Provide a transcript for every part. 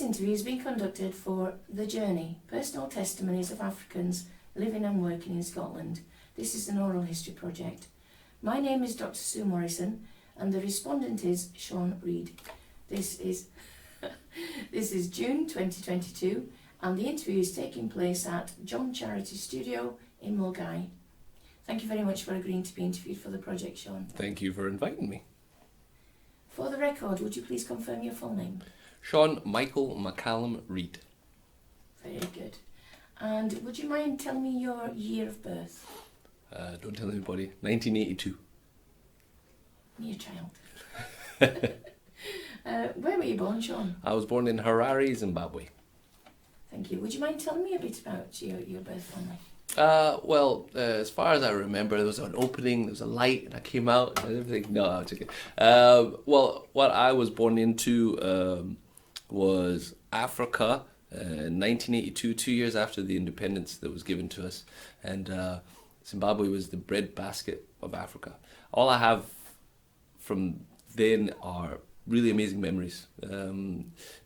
interview has been conducted for The Journey, Personal Testimonies of Africans Living and Working in Scotland. This is an oral history project. My name is Dr. Sue Morrison and the respondent is Sean Reid. This is June 2022 and the interview is taking place at John Charity Studio in Mulgai. Thank you very much for agreeing to be interviewed for the project, Sean. Thank you for inviting me. For the record, would you please confirm your full name? Sean Michael McCallum Reid. Very good. And would you mind telling me your year of birth? Don't tell anybody. 1982. Mere child. Where were you born, Sean? I was born in Harare, Zimbabwe. Thank you. Would you mind telling me a bit about your birth family? As far as I remember, there was an opening, there was a light, and I came out and everything. No, I'm joking. What I was born into was Africa in 1982, 2 years after the independence that was given to us. And Zimbabwe was the breadbasket of Africa. All I have from then are really amazing memories.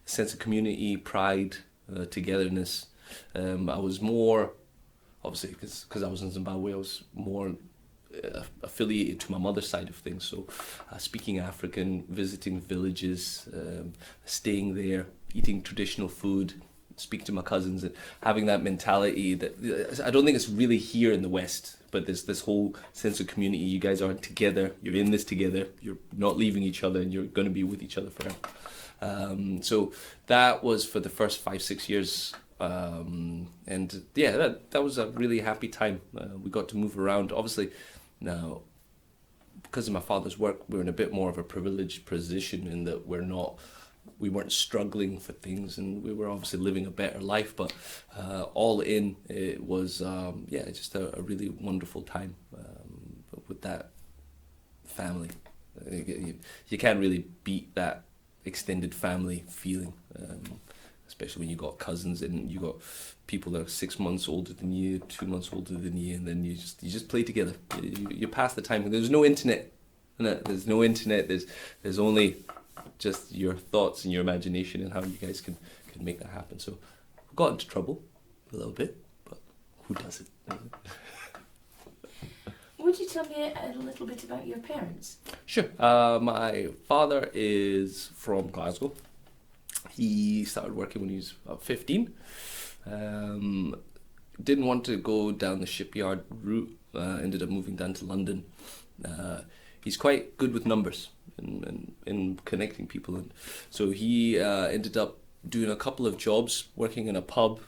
Sense of community, pride, togetherness. I was more, obviously, because I was in Zimbabwe, I was more affiliated to my mother's side of things. So speaking African, visiting villages, staying there, eating traditional food, speaking to my cousins, and having that mentality that I don't think it's really here in the West, but there's this whole sense of community. You guys are together, you're in this together, you're not leaving each other, and you're going to be with each other forever. So that was for the first 5-6 years. And yeah, that was a really happy time. We got to move around. Obviously, now, because of my father's work, we're in a bit more of a privileged position in that we weren't struggling for things, and we were obviously living a better life, but all in, it was just a really wonderful time with that family. You can't really beat that extended family feeling, especially when you got cousins and you got people that are 6 months older than you, 2 months older than you, and then you just play together. You pass the time. There's no internet. There's no internet. There's only just your thoughts and your imagination and how you guys can make that happen. So we got into trouble a little bit, but who doesn't? Would you tell me a little bit about your parents? Sure. My father is from Glasgow. He started working when he was about 15. Didn't want to go down the shipyard route. Ended up moving down to London. He's quite good with numbers and in connecting people, and so he ended up doing a couple of jobs, working in a pub.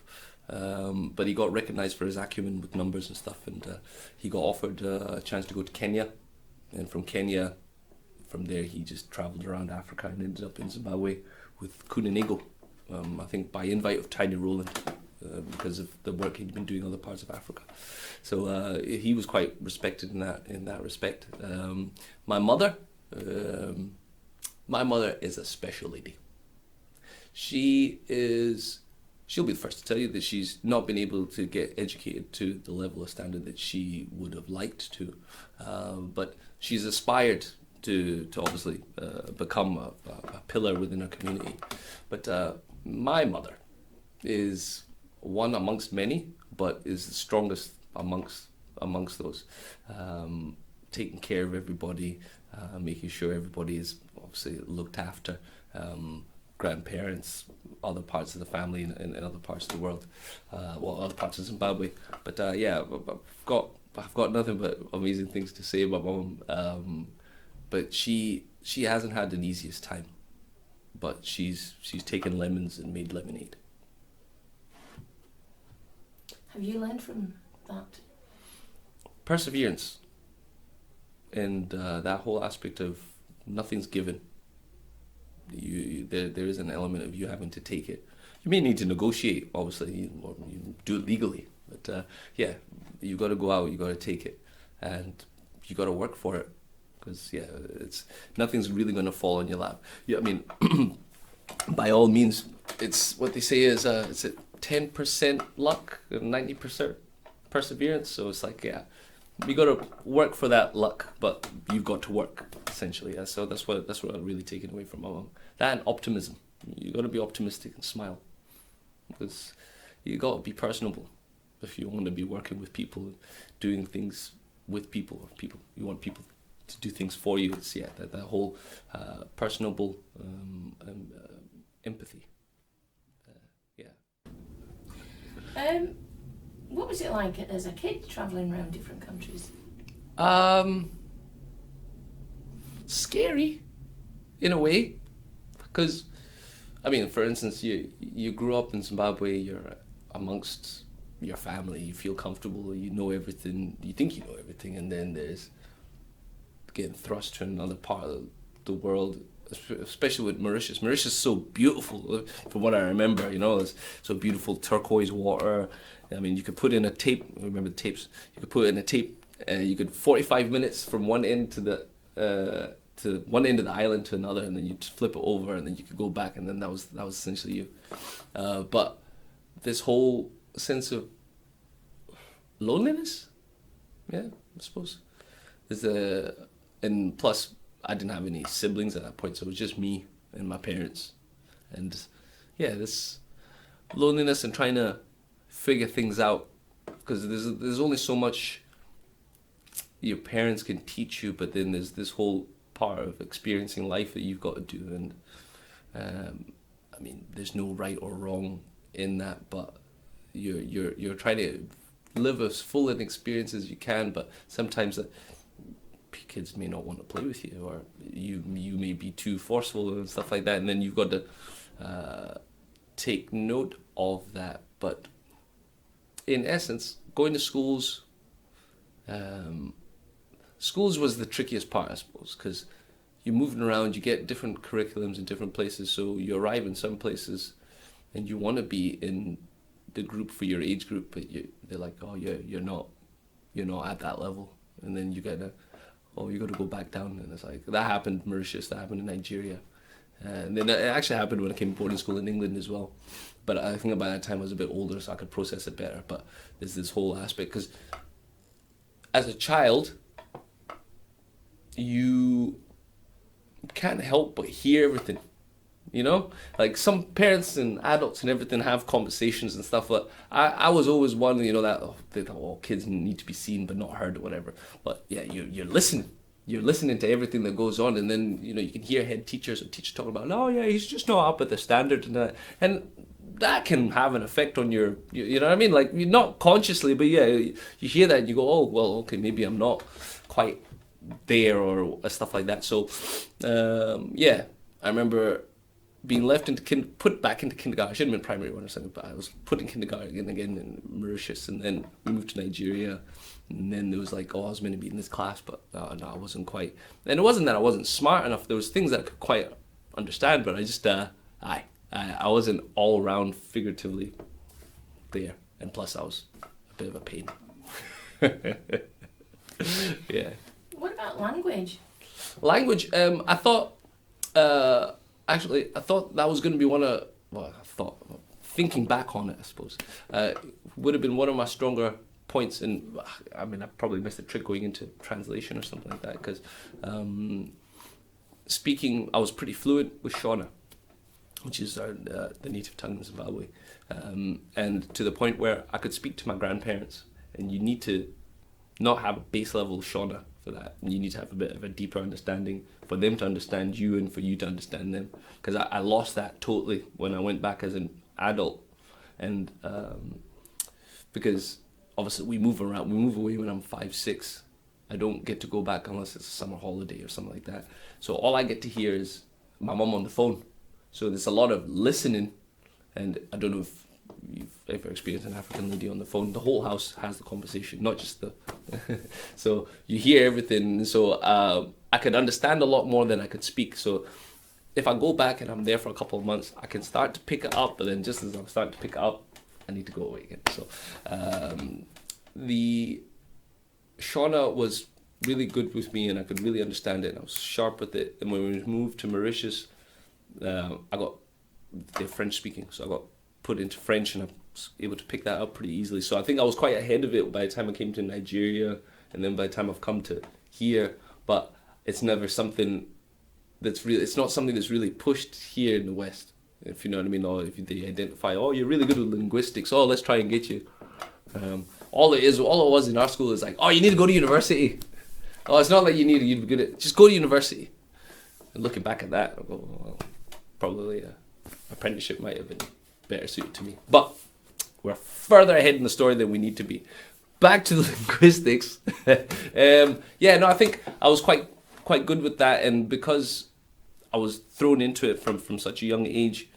But he got recognised for his acumen with numbers and stuff, and he got offered a chance to go to Kenya, and from Kenya, from there he just travelled around Africa and ended up in Zimbabwe with Kunanego, I think by invite of Tiny Rowland, because of the work he'd been doing in other parts of Africa. So he was quite respected in that respect. My mother is a special lady. She'll be the first to tell you that she's not been able to get educated to the level of standard that she would have liked to, but she's aspired to obviously become a pillar within her community. But my mother is one amongst many, but is the strongest amongst those, taking care of everybody, making sure everybody is obviously looked after, grandparents, other parts of the family in other parts of the world, other parts of Zimbabwe. But I've got nothing but amazing things to say about Mum. But she hasn't had an easiest time, but she's taken lemons and made lemonade. Have you learned from that? Perseverance, and that whole aspect of nothing's given. There is an element of you having to take it. You may need to negotiate, obviously, or you do it legally, but you got to go out, you got to take it, and you got to work for it, because nothing's really going to fall on your lap. Yeah, I mean, by all means, it's what they say is it's a 10% luck, 90% perseverance. So it's like, you got to work for that luck, but you've got to work, essentially. So that's what I'm really taking away from my mum. That and optimism. You got to be optimistic and smile, because you got to be personable if you want to be working with people, doing things with people, or people you want people to do things for you. It's that whole personable empathy. What was it like as a kid travelling around different countries? Scary, in a way, because, I mean, for instance, you grew up in Zimbabwe, you're amongst your family, you feel comfortable, you know everything, you think you know everything, and then there's getting thrust to another part of the world, especially with Mauritius. Mauritius is so beautiful, from what I remember, it's so beautiful, turquoise water. I mean, you could put in a tape, remember the tapes, you could put in a tape, and you could 45 minutes from one end to one end of the island to another, and then you just flip it over, and then you could go back, and then that was essentially you. But this whole sense of loneliness, I suppose, and plus I didn't have any siblings at that point, so it was just me and my parents, and this loneliness and trying to figure things out, because there's only so much your parents can teach you, but then there's this whole part of experiencing life that you've got to do, and I mean, there's no right or wrong in that, but you're trying to live as full an experience as you can, but sometimes kids may not want to play with you, or you may be too forceful and stuff like that, and then you've got to take note of that. But in essence, going to schools was the trickiest part, I suppose, because you're moving around, you get different curriculums in different places, so you arrive in some places and you want to be in the group for your age group, but they're like, oh, you're not at that level, and then you got to go back down, and it's like, that happened in Mauritius, that happened in Nigeria, and then it actually happened when I came to boarding school in England as well, but I think by that time I was a bit older, so I could process it better. But there's this whole aspect, because as a child, you can't help but hear everything, like some parents and adults and everything have conversations and stuff, but I was always one, that they thought, kids need to be seen but not heard or whatever. But you're listening to everything that goes on, and then you can hear head teachers or teachers talking about, oh yeah, he's just not up at the standard, and that can have an effect on your, you know what I mean, like, not consciously, but you hear that and you go, oh well, okay, maybe I'm not quite there, or stuff like that. So I remember being left put back into kindergarten. I shouldn't have been primary one or something, but I was put in kindergarten again in Mauritius, and then we moved to Nigeria, and then there was like, oh, I was meant to be in this class, but no, I wasn't quite. And it wasn't that I wasn't smart enough. There was things that I could quite understand, but I just I wasn't all around figuratively there, and plus I was a bit of a pain. Yeah. What about language? Language, I thought that was going to be thinking back on it, I suppose, would have been one of my stronger points. And I mean, I probably missed a trick going into translation or something like that, because speaking, I was pretty fluent with Shona, which is the native tongue in Zimbabwe, and to the point where I could speak to my grandparents, and you need to not have a base level Shona for that, and you need to have a bit of a deeper understanding for them to understand you and for you to understand them, because I lost that totally when I went back as an adult, and because obviously we move away when I'm 5-6. I don't get to go back unless it's a summer holiday or something like that, so all I get to hear is my mum on the phone. So there's a lot of listening, and I don't know if you've ever experienced an African lady on the phone. The whole house has the conversation, not just the so you hear everything, so I could understand a lot more than I could speak. So if I go back and I'm there for a couple of months, I can start to pick it up, but then just as I'm starting to pick it up, I need to go away again. So the Shona was really good with me, and I could really understand it, and I was sharp with it. And when we moved to Mauritius, they're French speaking, so I got put into French, and I was able to pick that up pretty easily. So I think I was quite ahead of it by the time I came to Nigeria, and then by the time I've come to here. But it's never something it's not something that's really pushed here in the West. if you know what I mean, or if they identify, oh, you're really good with linguistics, oh, let's try and get you. All it was in our school is like, oh, you need to go to university. Oh, it's not like you'd be good at, just go to university. And looking back at that, I go, well, probably apprenticeship might have been better suited to me. But we're further ahead in the story than we need to be. Back to the linguistics. I think I was quite good with that, and because I was thrown into it from such a young age,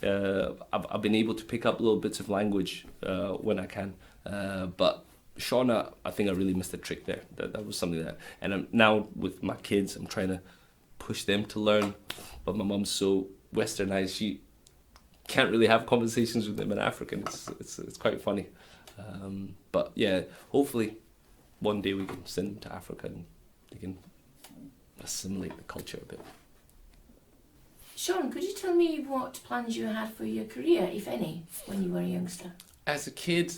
I've been able to pick up little bits of language when I can. But Shauna, I think I really missed a trick there. That was something that, and now with my kids, I'm trying to push them to learn. But my mum's so westernized, she can't really have conversations with them in African. It's quite funny. But yeah, hopefully one day we can send them to Africa and they can assimilate the culture a bit. Sean, could you tell me what plans you had for your career, if any, when you were a youngster? As a kid,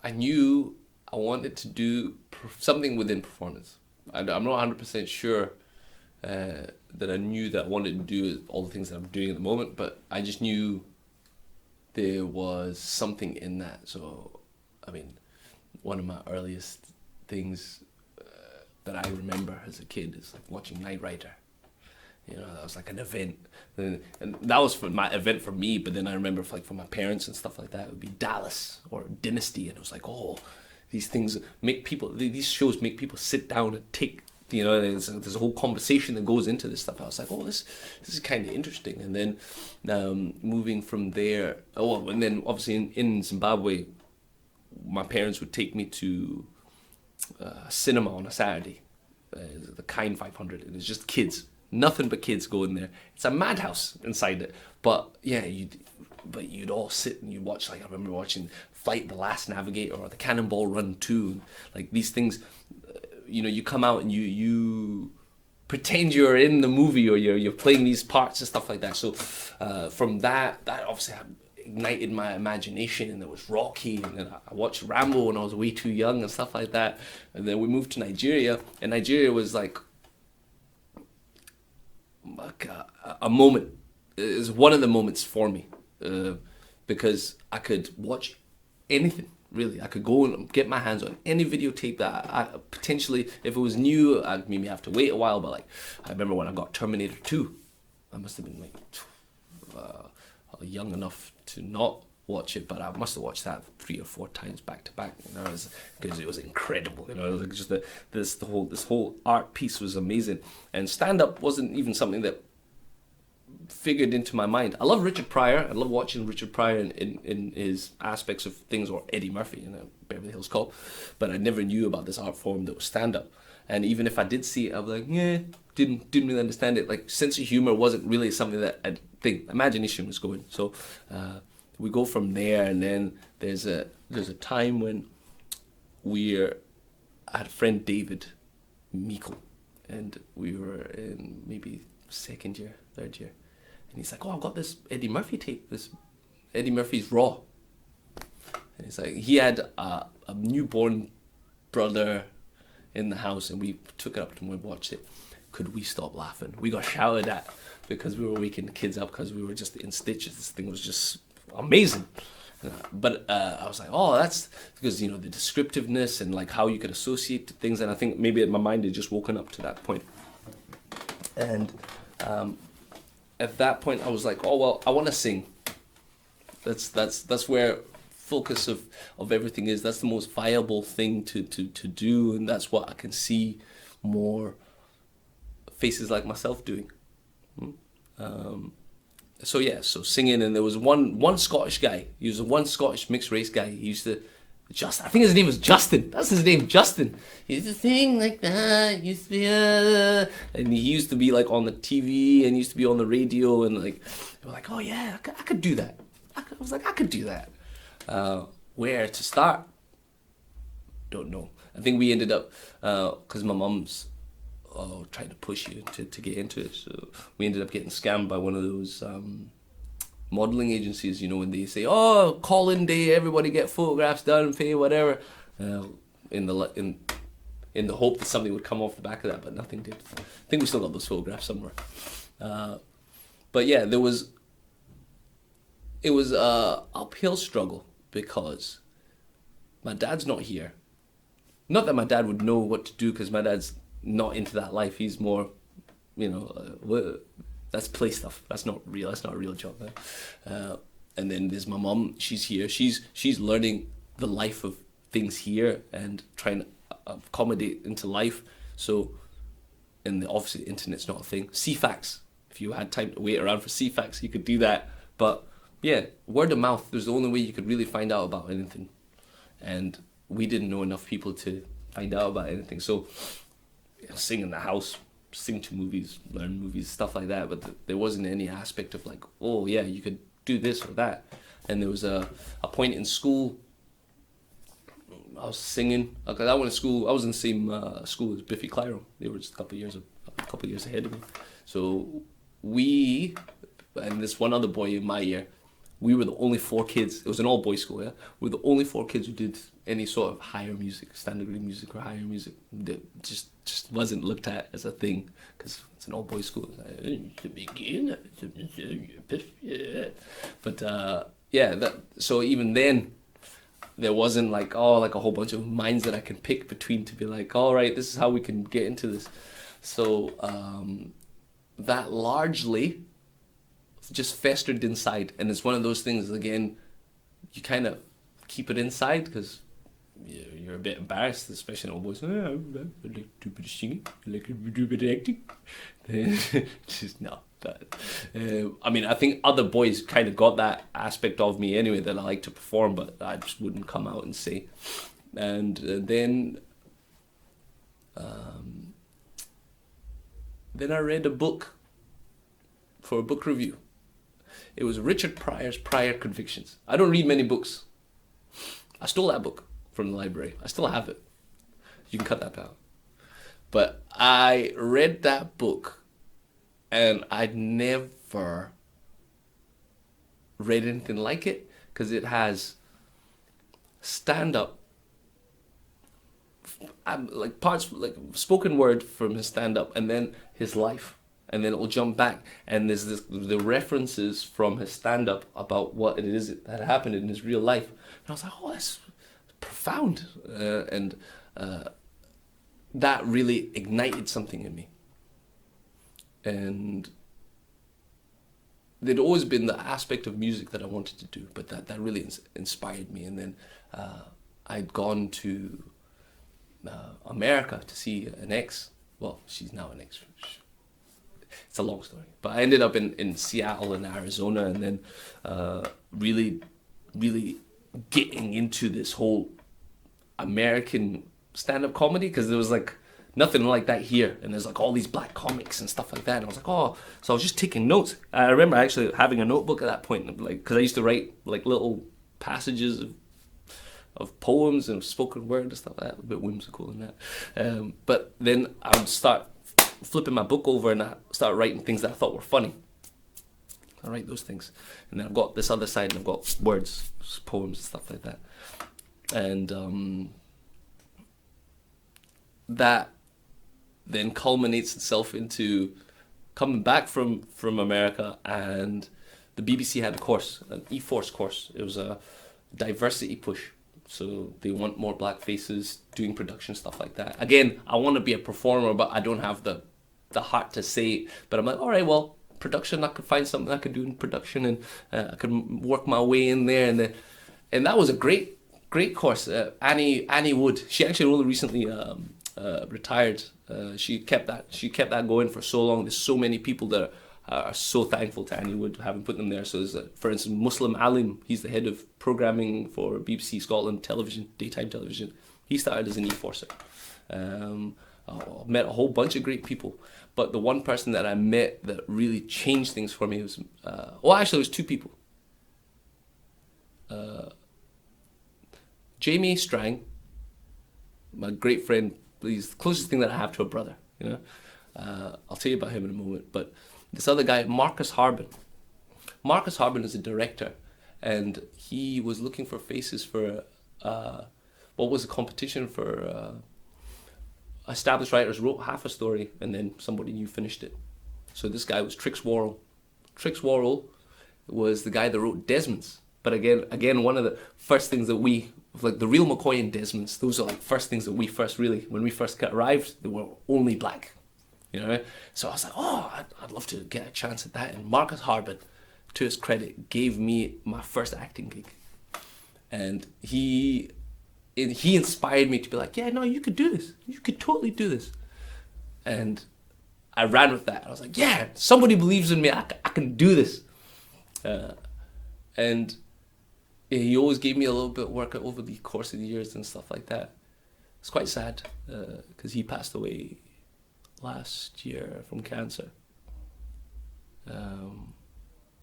I knew I wanted to do something within performance. I'm not 100% sure that I knew that I wanted to do all the things that I'm doing at the moment, but I just knew there was something in that. So, I mean, one of my earliest things that I remember as a kid is like watching Knight Rider. You know, that was like an event, and that was for my event for me. But then I remember, for my parents and stuff like that, it would be Dallas or Dynasty, and it was like, oh, these things make people. These shows make people sit down and take. You know, there's a whole conversation that goes into this stuff. I was like, oh, this is kind of interesting. And then moving from there, and then obviously in Zimbabwe, my parents would take me to cinema on a Saturday, the Kind 500, and it's just kids. Nothing but kids go in there. It's a madhouse inside it. But yeah, you'd all sit and you'd watch, like I remember watching Flight the Last Navigator or the Cannonball Run 2. And, like these things, you come out and you pretend you're in the movie or you're playing these parts and stuff like that. So from that obviously ignited my imagination, and there was Rocky, and then I watched Rambo when I was way too young and stuff like that. And then we moved to Nigeria, and Nigeria was like a moment. It was one of the moments for me because I could watch anything, really. I could go and get my hands on any videotape that I potentially, if it was new, I'd maybe have to wait a while. But like, I remember when I got Terminator 2, I must have been like young enough to not watch it, but I must have watched that 3 or 4 times back to back. Because it was incredible. It was like just this whole art piece was amazing, and stand up wasn't even something that figured into my mind. I love Richard Pryor. I love watching Richard Pryor in his aspects of things, or Eddie Murphy in Beverly Hills Cop, but I never knew about this art form that was stand up. And even if I did see it, I was like, yeah, didn't really understand it. Like, sense of humor wasn't really something that I think imagination was going. So we go from there, and then there's a time when I had a friend, David Meikle, and we were in maybe 2nd year, 3rd year, and he's like, oh, I've got this Eddie Murphy tape, this Eddie Murphy's Raw. And he's like, he had a newborn brother in the house, and we took it up and we watched it. Could we stop laughing? We got shouted at because we were waking the kids up because we were just in stitches. This thing was just amazing. But I was like, oh, that's because, the descriptiveness and like how you could associate things. And I think maybe my mind had just woken up to that point. And at that point I was like, oh, well, I want to sing. That's where focus of everything is. That's the most viable thing to do, and that's what I can see more faces like myself doing. So singing, and there was one Scottish guy. He was one Scottish mixed race guy. He used to, I think his name was Justin. That's his name, Justin. He used to sing like that. He used to be, and he used to be like on the TV and used to be on the radio, and like they were like, oh yeah, I could do that. I was like, I could do that. Where to start? Don't know. I think we ended up because my mum's trying to push you to get into it. So we ended up getting scammed by one of those modeling agencies, when they say, oh, call in day, everybody get photographs done, pay whatever, in the hope that something would come off the back of that, but nothing did. I think we still got those photographs somewhere. But yeah, there was it was a uphill struggle because my dad's not here. Not that my dad would know what to do, because my dad's not into that life. He's more, that's play stuff. That's not real. That's not a real job. And then there's my mom. She's here. She's learning the life of things here and trying to accommodate into life. So, and obviously the internet's not a thing. CFAX. If you had time to wait around for CFAX, you could do that. But yeah, word of mouth was the only way you could really find out about anything. And we didn't know enough people to find out about anything. So, sing in the house, sing to movies, learn movies, stuff like that. But there wasn't any aspect of like, oh yeah, you could do this or that. And there was a point in school, I was singing. I went to school. I was in the same school as Biffy Clyro. They were just a couple of years ahead of me. So we and this one other boy in my year, we were the only 4 kids. It was an all-boys school, yeah. We were the only 4 kids who did any sort of higher music, standard grade music or higher music. That just wasn't looked at as a thing because it's an all-boys school. But so even then, there wasn't like a whole bunch of minds that I can pick between to be like, all right, this is how we can get into this. So that largely just festered inside, and it's one of those things, again, you kind of keep it inside because you're a bit embarrassed, especially in all boys. I like to do a bit of singing, I like to do a bit of acting. Just no. I mean, I think other boys kind of got that aspect of me anyway, that I like to perform, but I just wouldn't come out and say. And then I read a book for a book review. It was Richard Pryor's Prior Convictions. I don't read many books. I stole that book from the library. I still have it. You can cut that out. But I read that book, and I'd never read anything like it, because it has stand-up, like parts, like spoken word from his stand-up, and then his life. And then it'll jump back, and there's the references from his stand-up about what it is that happened in his real life. And I was like, oh, that's profound. And that really ignited something in me. And there'd always been the aspect of music that I wanted to do, but that really inspired me. And then I'd gone to America to see an ex. Well, she's now an ex. It's a long story, but I ended up in Seattle and Arizona, and then really getting into this whole American stand-up comedy, because there was like nothing like that here, and there's like all these black comics and stuff like that, and I was like, oh, so I was just taking notes. I remember actually having a notebook at that point, like, because I used to write like little passages of poems and spoken word and stuff like that, a bit whimsical and that. But then I would start flipping my book over and I start writing things that I thought were funny. I write those things, and then I've got this other side, and I've got words, poems, stuff like that. And that then culminates itself into coming back from America, and the BBC had a course, an E-Force course. It was a diversity push. So they want more black faces doing production, stuff like that. Again, I want to be a performer, but I don't have the heart to say it. But I'm like, all right, well, production, I could find something I could do in production, and I could work my way in there. And that was a great course. Annie Wood, she actually only recently retired. She kept that going for so long. There's so many people that are so thankful to Annie Wood having put them there. So there's, for instance, Muslim Alim. He's the head of programming for BBC Scotland television, daytime television. He started as an E-Forcer. I met a whole bunch of great people, but the one person that I met that really changed things for me was, actually it was 2 people. Jamie Strang, my great friend. He's the closest thing that I have to a brother, you know. I'll tell you about him in a moment, but this other guy, Marcus Harbin. Marcus Harbin is a director, and he was looking for faces for what was a competition for established writers wrote half a story, and then somebody new finished it. So this guy was Trix Worrell. Trix Worrell was the guy that wrote Desmond's. But again, one of the first things that we, like the real McCoy and Desmond's, those are like first things that we first really, when we first arrived, they were only black, you know. So I was like, oh, I'd love to get a chance at that. And Marcus Harbin, to his credit, gave me my first acting gig, and he inspired me to be like, yeah, no, you could do this. You could totally do this. And I ran with that. I was like, yeah, somebody believes in me. I can do this. And he always gave me a little bit of work over the course of the years and stuff like that. It's quite sad because he passed away last year from cancer.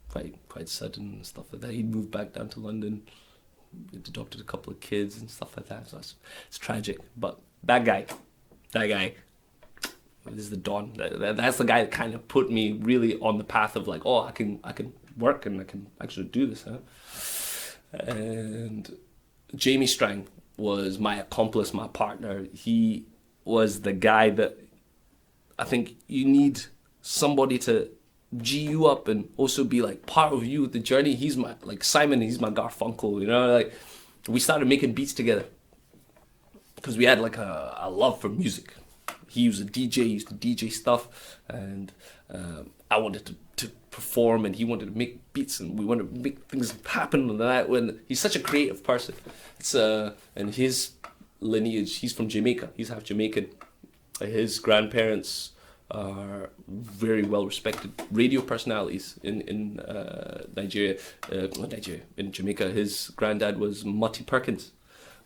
Quite sudden and stuff like that. He'd moved back down to London, adopted a couple of kids and stuff like that. So it's tragic. But that guy, this is the Don. That's the guy that kind of put me really on the path of like, oh, I can work and I can actually do this, huh? And Jamie Strang was my accomplice, my partner. He was the guy that I think you need somebody to G you up and also be like part of you, the journey. He's my, like Simon, he's my Garfunkel, you know, like we started making beats together because we had like a love for music. He was a DJ, he used to DJ stuff, and I wanted to perform, and he wanted to make beats, and we wanted to make things happen. And that, when he's such a creative person, it's and his lineage, he's from Jamaica. He's half Jamaican. His grandparents are very well respected radio personalities in Nigeria, in Jamaica. His granddad was Mutty Perkins.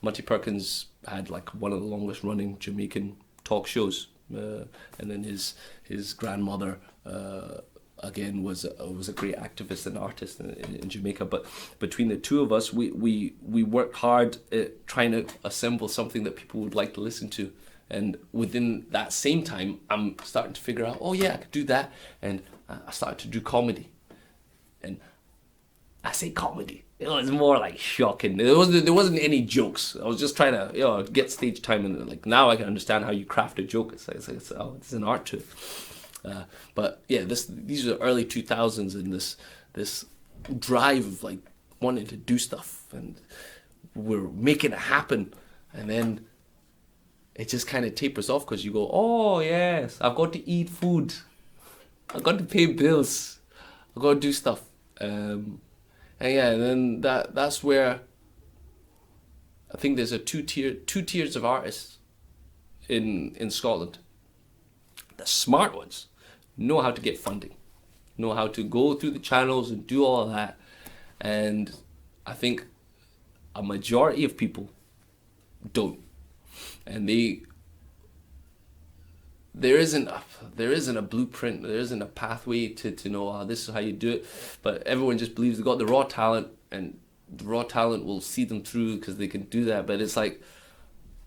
Mutty Perkins had like one of the longest running Jamaican talk shows, and then his grandmother again was a great activist and artist in Jamaica. But between the two of us, we worked hard at trying to assemble something that people would like to listen to. And within that same time, I'm starting to figure out, oh yeah, I could do that. And I started to do comedy. And I say comedy, it was more like shocking. There wasn't any jokes. I was just trying to get stage time, and like now I can understand how you craft a joke. It's an art to it. But yeah, these are early 2000s, and this drive of like wanting to do stuff, and we're making it happen, and then it just kind of tapers off because you go, oh yes, I've got to eat food, I've got to pay bills, I've got to do stuff, and yeah, and then that's where I think there's two tiers of artists in Scotland. The smart ones know how to get funding, know how to go through the channels and do all of that, and I think a majority of people don't. And there isn't a blueprint, there isn't a pathway to know this is how you do it, but everyone just believes they've got the raw talent, and the raw talent will see them through because they can do that. But it's like,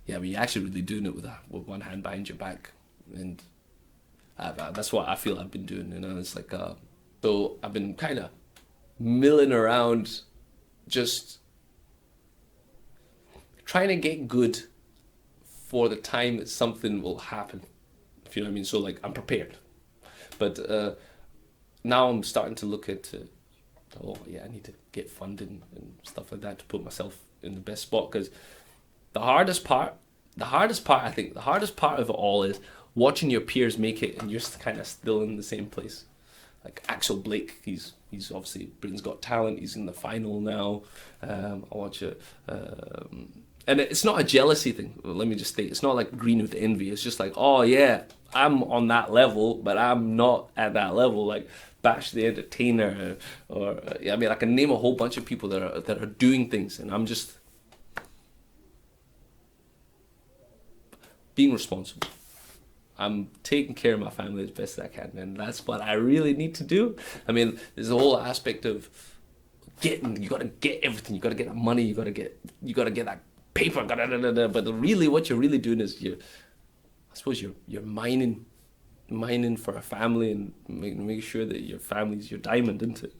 yeah, but you're actually really doing it with one hand behind your back, and that's what I feel I've been doing, you know. It's like so I've been kind of milling around, just trying to get good for the time that something will happen, if you know what I mean. So like I'm prepared, but now I'm starting to look at I need to get funding and stuff like that to put myself in the best spot. Because the hardest part I think the hardest part of it all is watching your peers make it and you're kind of still in the same place. Like Axel Blake, he's obviously Britain's Got Talent, he's in the final now. I watch it. And it's not a jealousy thing, let me just state. It's not like green with envy. It's just like, oh yeah, I'm on that level, but I'm not at that level. Like Bash the Entertainer, or I mean, I can name a whole bunch of people that are doing things, and I'm just being responsible. I'm taking care of my family as best as I can, and that's what I really need to do. I mean, there's a whole aspect of you gotta get everything. You gotta get that money. You gotta get that paper, but really what you're really doing is you're mining for a family and make sure that your family's your diamond, isn't it?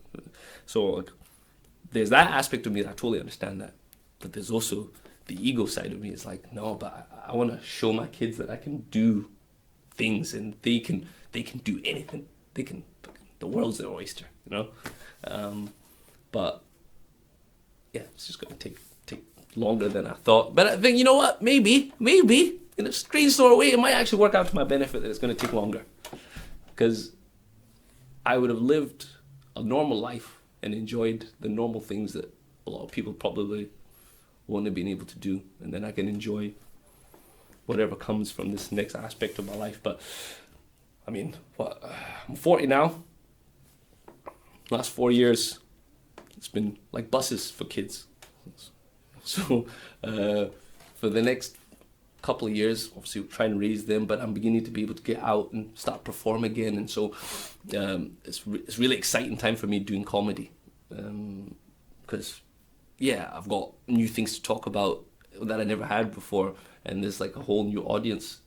So like, there's that aspect of me that I totally understand that, but there's also the ego side of me. It's like, no, but I want to show my kids that I can do things, and they can do anything. The world's their oyster, you know. But yeah, it's just going to take longer than I thought. But I think, you know what, maybe, in a strange sort of way, it might actually work out to my benefit that it's going to take longer. Because I would have lived a normal life and enjoyed the normal things that a lot of people probably won't have been able to do. And then I can enjoy whatever comes from this next aspect of my life. But, I mean, I'm 40 now. Last 4 years, it's been like buses for kids. So for the next couple of years, obviously we'll try and raise them, but I'm beginning to be able to get out and start perform again. And so it's really exciting time for me doing comedy. Because, yeah, I've got new things to talk about that I never had before. And there's like a whole new audience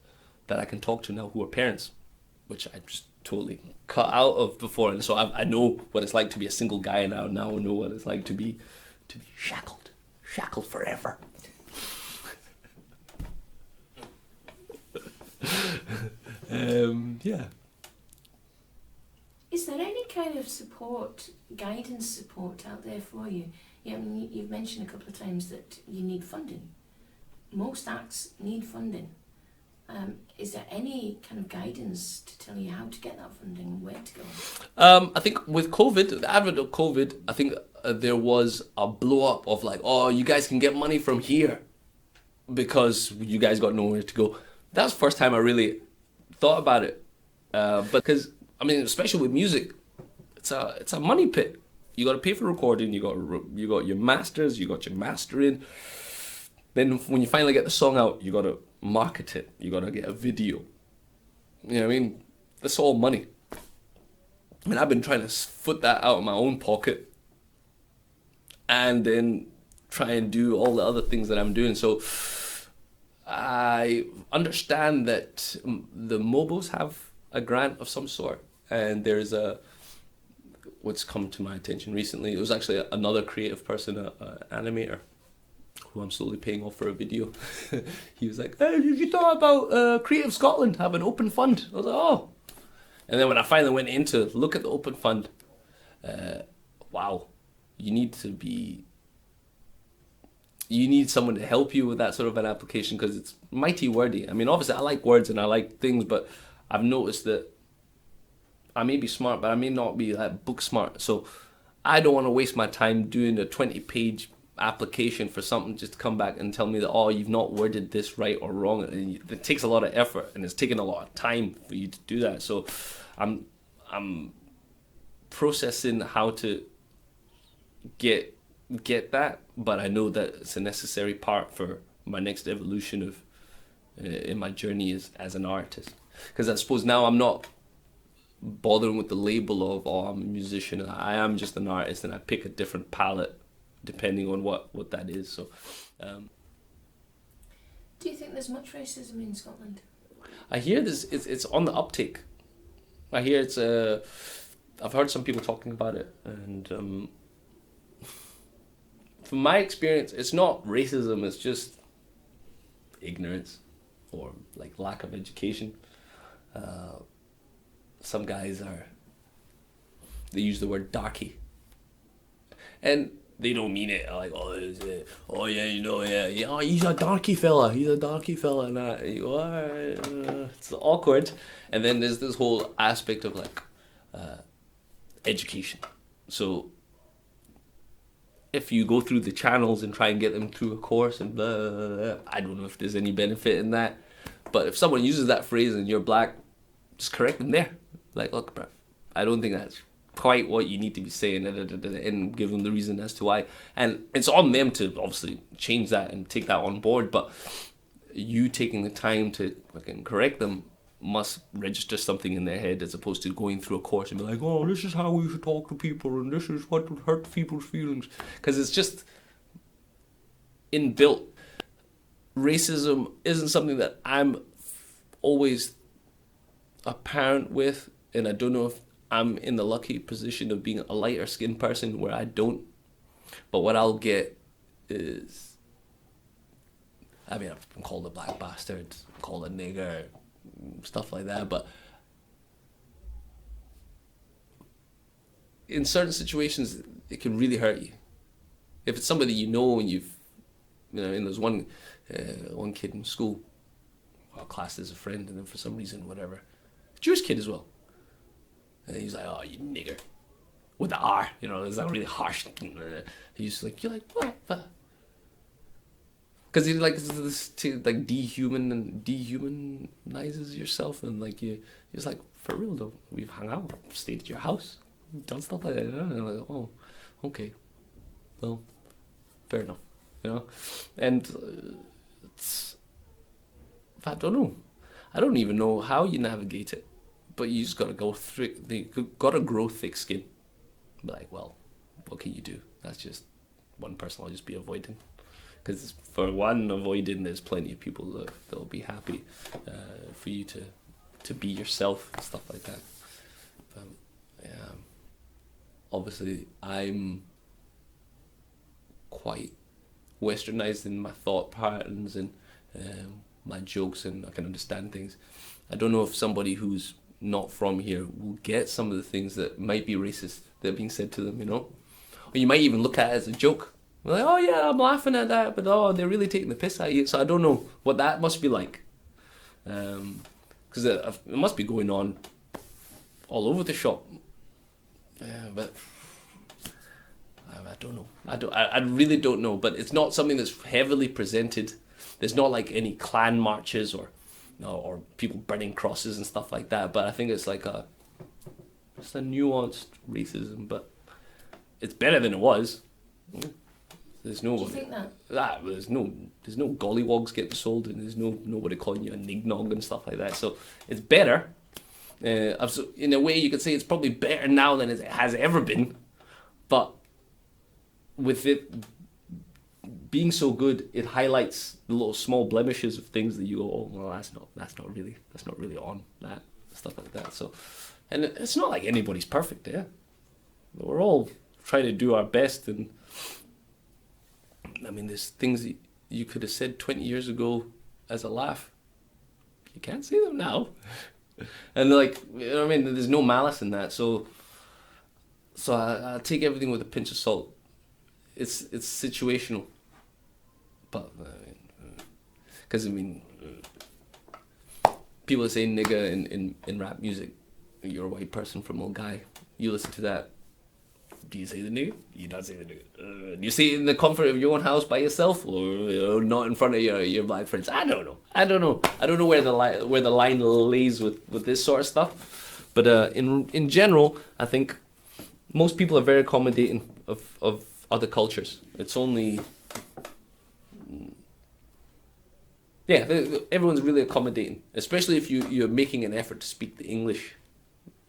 that I can talk to now who are parents, which I just totally cut out of before. And so I know what it's like to be a single guy now. Now I know what it's like to be shackled forever. Yeah. Is there any kind of guidance support out there for you? Yeah, I mean, you've mentioned a couple of times that you need funding. Most acts need funding. Is there any kind of guidance to tell you how to get that funding, where to go? I think with COVID, the advent of COVID, I think there was a blow up of like, oh, you guys can get money from here because you guys got nowhere to go. That was the first time I really thought about it. But because, I mean, especially with music, it's a money pit. You got to pay for recording. You got your masters. You got your mastering. Then when you finally get the song out, you got to market it. You got to get a video. You know what I mean? That's all money. I mean, I've been trying to foot that out of my own pocket and then try and do all the other things that I'm doing. So I understand that the Mobos have a grant of some sort, and there's what's come to my attention recently. It was actually another creative person, an animator, who I'm slowly paying off for a video. He was like, hey, you thought about Creative Scotland have an open fund? I was like, oh. And then when I finally went in to look at the open fund, wow, you need someone to help you with that sort of an application because it's mighty wordy. I mean, obviously I like words and I like things, but I've noticed that I may be smart, but I may not be like book smart. So I don't want to waste my time doing a 20-page application for something just to come back and tell me that, oh, you've not worded this right or wrong. And it takes a lot of effort and it's taken a lot of time for you to do that. So I'm processing how to get that, but I know that it's a necessary part for my next evolution of in my journey as an artist. Because I suppose now I'm not bothering with the label of, oh, I'm a musician. I am just an artist and I pick a different palette depending on what that is. So do you think there's much racism in Scotland? I hear this it's on the uptake. I hear it's I've heard some people talking about it, and from my experience it's not racism, it's just ignorance or like lack of education. Some guys they use the word darky, and they don't mean it like, oh yeah, you know, yeah, oh, he's a darky fella, and it's awkward. And then there's this whole aspect of like education. So if you go through the channels and try and get them through a course and blah, blah, blah, I don't know if there's any benefit in that. But if someone uses that phrase and you're black, just correct them there. Like, look, bro, I don't think that's quite what you need to be saying, and give them the reason as to why. And it's on them to obviously change that and take that on board, but you taking the time to fucking correct them must register something in their head, as opposed to going through a course and be like, oh, this is how we should talk to people and this is what would hurt people's feelings. Because it's just inbuilt. Racism isn't something that I'm always apparent with, and I don't know if I'm in the lucky position of being a lighter skinned person where I don't. But what I'll get is, I mean, I've been called a black bastard, called a nigger, stuff like that. But in certain situations, it can really hurt you. If it's somebody you know and and there's one kid in school, well, classed as a friend, and then for some reason, whatever, Jewish kid as well, and he's like, "Oh, you nigger," with the R, it's like really harsh. He's like, you're like, what? Because he dehumanizes yourself, and like you're just like, for real though, we've hung out, stayed at your house, done stuff like that, and I'm like, oh, okay, well, fair enough, and I don't know, I don't even know how you navigate it, but you just gotta go through. You gotta grow thick skin. Be like, well, what can you do? That's just one person I'll just be avoiding. Because for one, avoiding, there's plenty of people that'll be happy for you to be yourself and stuff like that. Obviously, I'm quite westernized in my thought patterns and my jokes, and I can understand things. I don't know if somebody who's not from here will get some of the things that might be racist that are being said to them, Or you might even look at it as a joke. We're like, oh yeah, I'm laughing at that, but they're really taking the piss out of you. So I don't know what that must be like. Because it must be going on all over the shop. But I don't know. I really don't know. But it's not something that's heavily presented. There's not like any clan marches or people burning crosses and stuff like that. But I think it's like it's a nuanced racism, but it's better than it was. There's no. Do you think that? There's no gollywogs getting sold, and there's nobody calling you a nignog and stuff like that. So it's better. In a way, you could say it's probably better now than it has ever been. But with it being so good, it highlights the little small blemishes of things that you go, oh, well, that's not really on that, stuff like that. So, and it's not like anybody's perfect, yeah. We're all trying to do our best, and I mean, there's things that you could have said 20 years ago as a laugh. You can't say them now. And like, I mean, there's no malice in that. So I take everything with a pinch of salt. It's situational. But, because people are saying nigga in rap music. You're a white person from old guy. You listen to that. Do you say the nigga? You don't say the nigga. Do you say it in the comfort of your own house by yourself, or not in front of your black friends? I don't know. I don't know where the line lays with this sort of stuff. But in general, I think most people are very accommodating of other cultures. It's only everyone's really accommodating, especially if you're making an effort to speak the English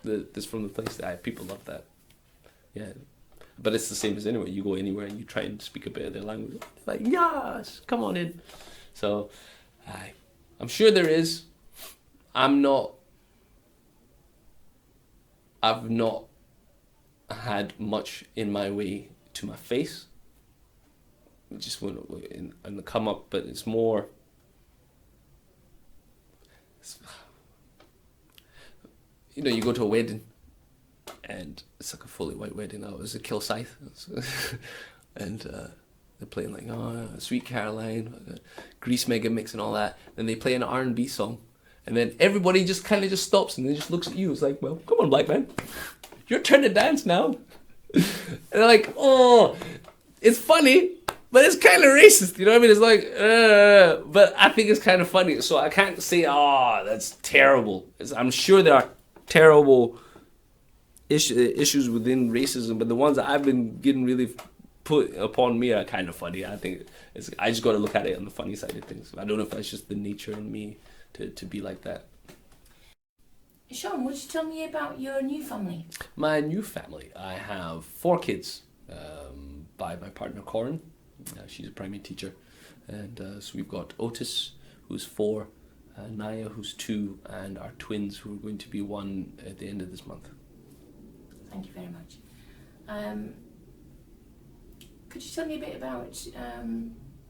that's from the place. People love that. Yeah, but it's the same as anywhere. You go anywhere and you try and speak a bit of their language. Like, yes, come on in. So, I'm sure there is. I've not had much in my way to my face. Just went in the come up, but it's more. You go to a wedding. And it's like a fully white wedding. It was a Kilsyth, and they're playing like Sweet Caroline, Grease Mega Mix, and all that. Then they play an R&B song, and then everybody just kind of just stops and then just looks at you. It's like, well, come on, black man, your turn to dance now. And they're like, oh, it's funny, but it's kind of racist. You know what I mean? It's like, but I think it's kind of funny. So I can't say, that's terrible. I'm sure there are terrible issues within racism, but the ones that I've been getting really put upon me are kind of funny. I think I just got to look at it on the funny side of things. I don't know if that's just the nature in me to be like that. Sean, would you tell me about your new family? My new family. I have 4 kids by my partner Corin. She's a primary teacher, and so we've got Otis, who's 4, Naya, who's 2, and our twins, who are going to be 1 at the end of this month. Thank you very much. Could you tell me a bit about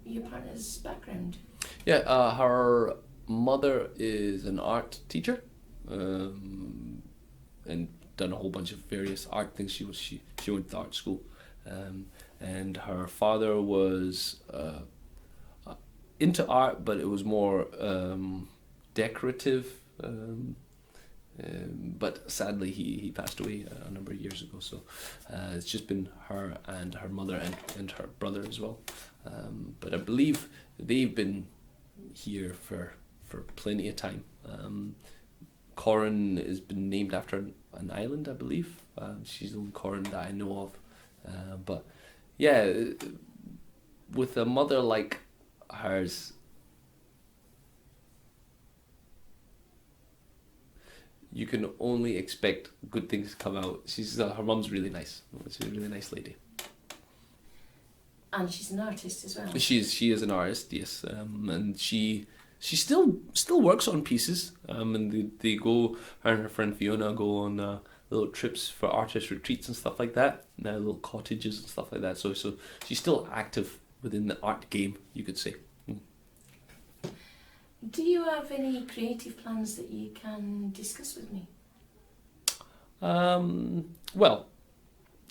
your partner's background? Yeah, her mother is an art teacher, and done a whole bunch of various art things. She went to art school, and her father was into art, but it was more decorative. But sadly, he passed away a number of years ago. So it's just been her and her mother and her brother as well. But I believe they've been here for plenty of time. Corin has been named after an island, I believe. She's the only Corin that I know of. But yeah, with a mother like hers, you can only expect good things to come out. Her mum's really nice. She's a really nice lady. And she's an artist as well. She is an artist, yes, and she still works on pieces. And they go, her and her friend Fiona go on little trips for artist retreats and stuff like that. Little cottages and stuff like that. So she's still active within the art game, you could say. Do you have any creative plans that you can discuss with me? Well,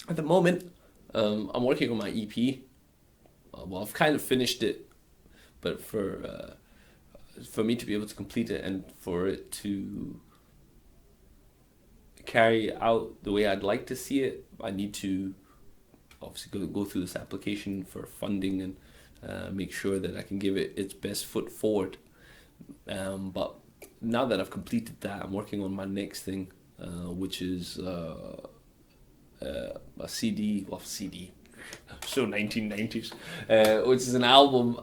at the moment, I'm working on my EP. Well, I've kind of finished it, but for me to be able to complete it and for it to carry out the way I'd like to see it, I need to obviously go through this application for funding and make sure that I can give it its best foot forward. But now that I've completed that, I'm working on my next thing, which is a CD, so 1990s, which is an album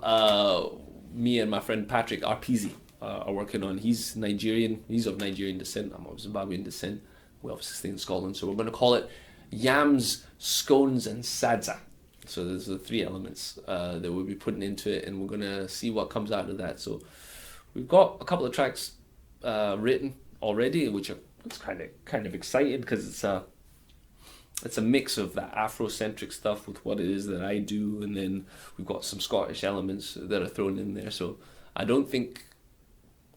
me and my friend Patrick Arpisi are working on. He's Nigerian, he's of Nigerian descent, I'm of Zimbabwean descent. We obviously stay in Scotland, so we're going to call it Yams, Scones and Sadza. So there's the three elements that we'll be putting into it, and we're going to see what comes out of that. So we've got a couple of tracks written already, which it's kind of exciting because it's a mix of that Afrocentric stuff with what it is that I do, and then we've got some Scottish elements that are thrown in there. So I don't think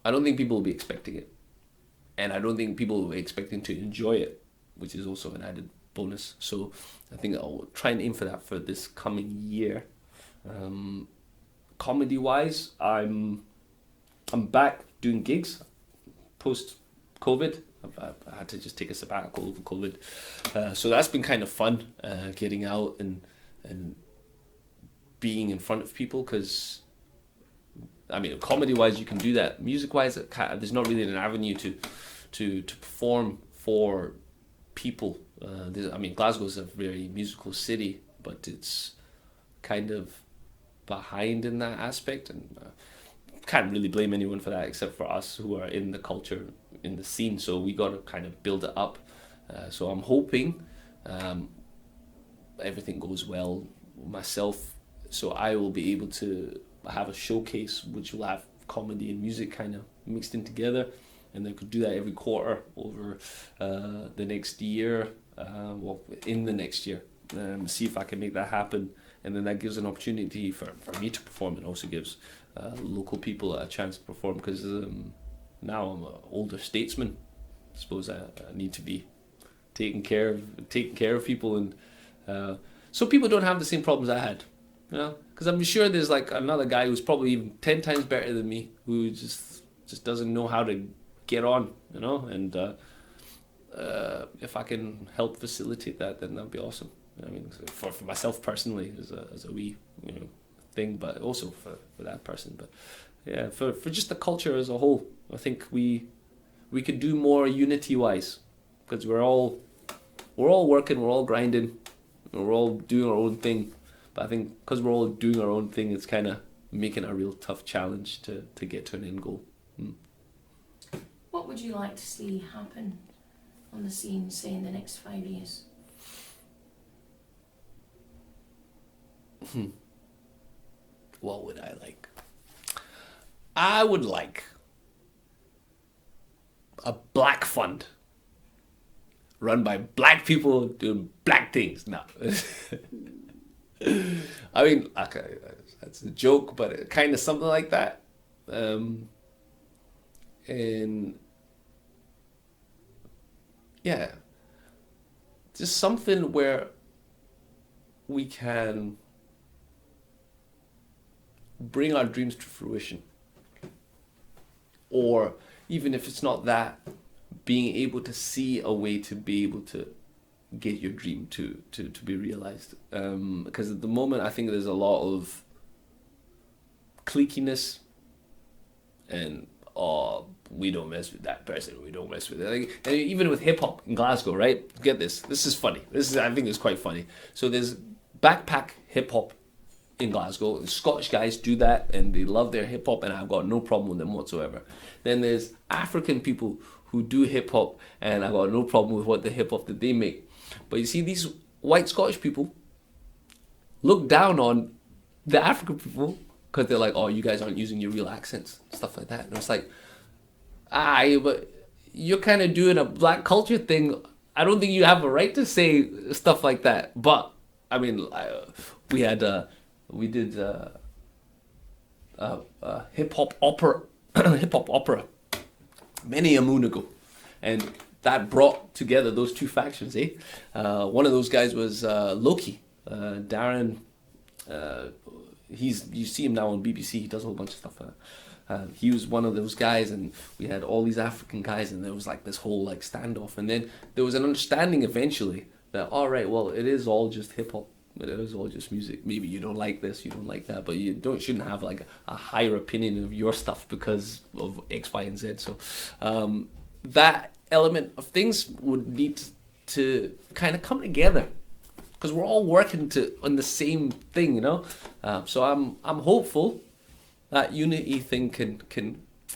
people will be expecting it, and I don't think people will be expecting to enjoy it, which is also an added bonus. So I think I'll try and aim for that for this coming year. Comedy wise, I'm back doing gigs post COVID. I had to just take a sabbatical over COVID, so that's been kind of fun, getting out and being in front of people. Because I mean, comedy wise, you can do that. Music wise, there's not really an avenue to perform for people. I mean, Glasgow's a very musical city, but it's kind of behind in that aspect, and can't really blame anyone for that except for us who are in the culture, in the scene. So we got to kind of build it up. So I'm hoping everything goes well myself, so I will be able to have a showcase which will have comedy and music kind of mixed in together, and then could do that every quarter over the next year, in the next year, see if I can make that happen. And then that gives an opportunity for me to perform, and also gives local people a chance to perform, because now I'm an older statesman. I suppose I need to be taking care of people, and so people don't have the same problems I had, you know, because I'm sure there's like another guy who's probably even 10 times better than me, who just doesn't know how to get on, you know, and if I can help facilitate that, then that'd be awesome. I mean, for myself personally, as a wee, you know, thing, but also for that person. But yeah, for just the culture as a whole, I think we could do more unity wise, because we're all working, we're all grinding, we're all doing our own thing. But I think because we're all doing our own thing, it's kind of making a real tough challenge to get to an end goal. What would you like to see happen on the scene, say, in the next 5 years? What would I like? I would like a black fund run by black people doing black things. No. I mean, okay, that's a joke, but kind of something like that. And yeah, just something where we can bring our dreams to fruition, or even if it's not that, being able to see a way to be able to get your dream to be realized. Because at the moment, I think there's a lot of cliquiness and, oh, we don't mess with that person, we don't mess with it. Like, and even with hip hop in Glasgow, right? Get this. This is funny. I think it's quite funny. So there's backpack hip hop in Glasgow. And Scottish guys do that and they love their hip hop, and I've got no problem with them whatsoever. Then there's African people who do hip hop, and I've got no problem with what the hip hop that they make. But you see, these white Scottish people look down on the African people because they're like, oh, you guys aren't using your real accents, stuff like that. And it's like, but you're kind of doing a black culture thing. I don't think you have a right to say stuff like that. But I mean, we did hip hop opera many a moon ago, and that brought together those two factions. One of those guys was Loki, Darren. You see him now on BBC. He does a whole bunch of stuff. He was one of those guys, and we had all these African guys, and there was like this whole like standoff, and then there was an understanding eventually that, all right, well, it is all just hip hop, but it is all just music. Maybe you don't like this, you don't like that, but you shouldn't have like a higher opinion of your stuff because of X, Y, and Z. So that element of things would need to kind of come together, because we're all working on the same thing, you know. So I'm hopeful that unity thing can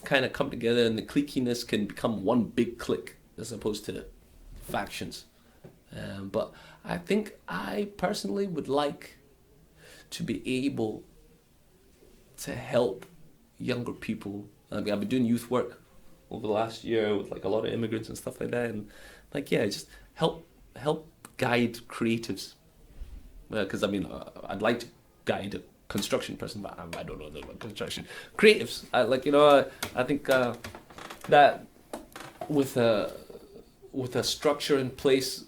kind of come together, and the cliquiness can become one big clique as opposed to factions. But I think I personally would like to be able to help younger people. I mean, I've been doing youth work over the last year with like a lot of immigrants and stuff like that, and like, yeah, just help guide creatives. Because I mean, I'd like to guide a construction person, but I don't know about construction. Creatives, I think that with a structure in place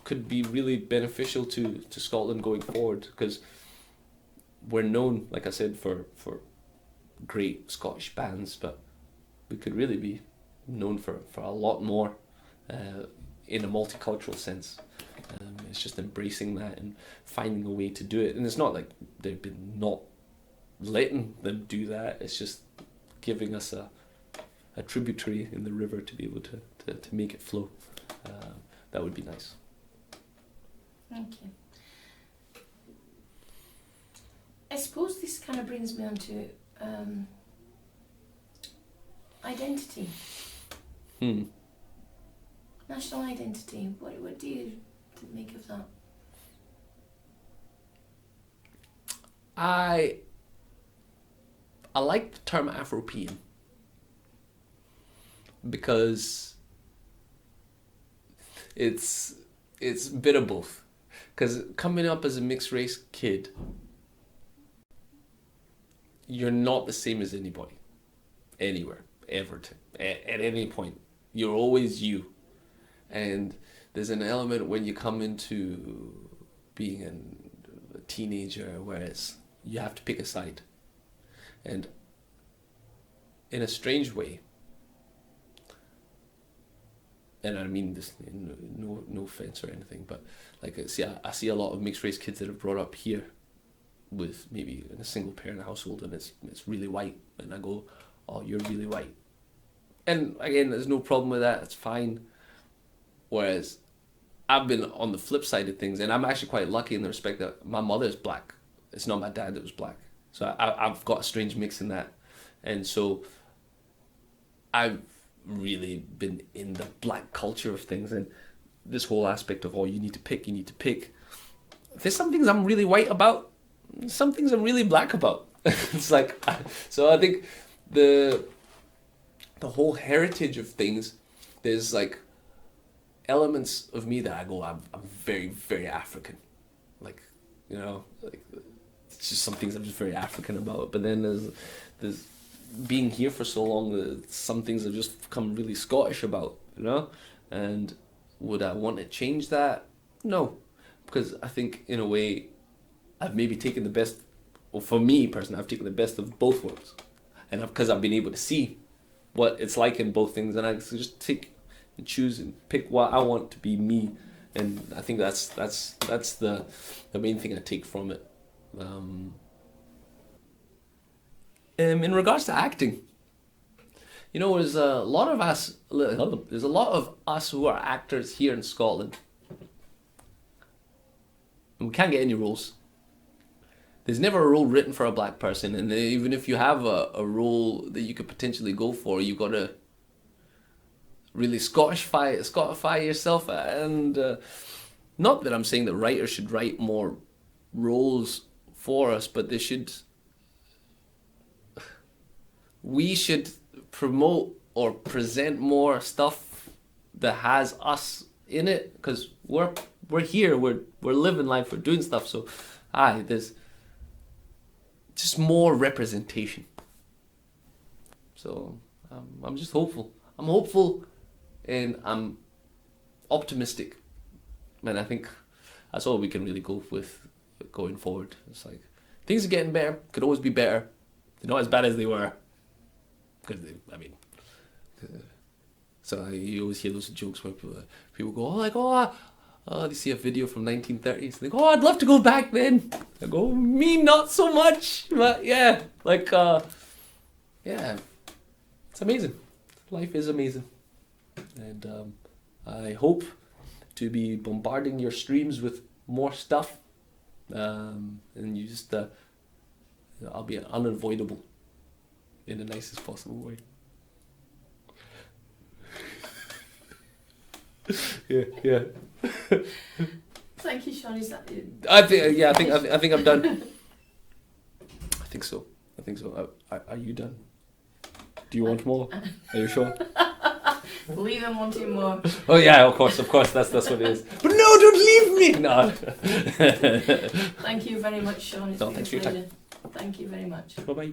could be really beneficial to Scotland going forward, because we're known, like I said, for great Scottish bands, but we could really be known for a lot more in a multicultural sense. It's just embracing that and finding a way to do it. And it's not like they've been not letting them do that. It's just giving us a tributary in the river to be able to make it flow. That would be nice. Thank you. I suppose this kind of brings me on to identity. National identity. What do you make of that? I like the term Afropean because it's a bit of both. Because coming up as a mixed race kid, you're not the same as anybody, anywhere, ever, at any point. You're always you. And there's an element when you come into being a teenager, whereas you have to pick a side. And in a strange way, and I mean this no offense or anything, but like I see a lot of mixed race kids that are brought up here with maybe in a single parent household, and it's really white, and I go, oh, you're really white. And again, there's no problem with that, it's fine. Whereas I've been on the flip side of things, and I'm actually quite lucky in the respect that my mother is black. It's not my dad that was black. So I've got a strange mix in that. And so I've really been in the black culture of things, and this whole aspect of, oh, you need to pick. There's some things I'm really white about, some things I'm really black about. It's like, so I think the whole heritage of things, there's like elements of me that I go, I'm very, very African. Like, you know, like it's just some things I'm just very African about. But then there's being here for so long, some things I've just become really Scottish about, you know? And would I want to change that? No. because I think in a way I've maybe taken the best, or for me personally, I've taken the best of both worlds, and because I've been able to see what it's like in both things, and I just take and choose and pick what I want to be me, and I think that's the main thing I take from it. In regards to acting, you know, there's a lot of us who are actors here in Scotland, and we can't get any roles. There's never a role written for a black person, and even if you have a role that you could potentially go for, you've got to really Scottify yourself. And not that I'm saying that writers should write more roles for us, but we should promote or present more stuff that has us in it, because we're here, we're living life, we're doing stuff. So there's just more representation. So I'm just hopeful. I'm hopeful and I'm optimistic. And I think that's all we can really go with going forward. It's like, things are getting better, could always be better. They're not as bad as they were. Because you always hear those jokes where people go, they see a video from 1930s. They go, I'd love to go back then. I go, me not so much. But yeah, it's amazing. Life is amazing. And I hope to be bombarding your streams with more stuff. And you just, I'll be unavoidable in the nicest possible way. Yeah. Thank you, Sean. Is that it? I think I'm done. I think so. Are you done? Do you want more? Are you sure? Leave them wanting more. Oh yeah, of course. That's what it is. But no, don't leave me. No. Thank you very much, Sean. It's been thanks a for your time. pleasure. Thank you very much. Bye bye.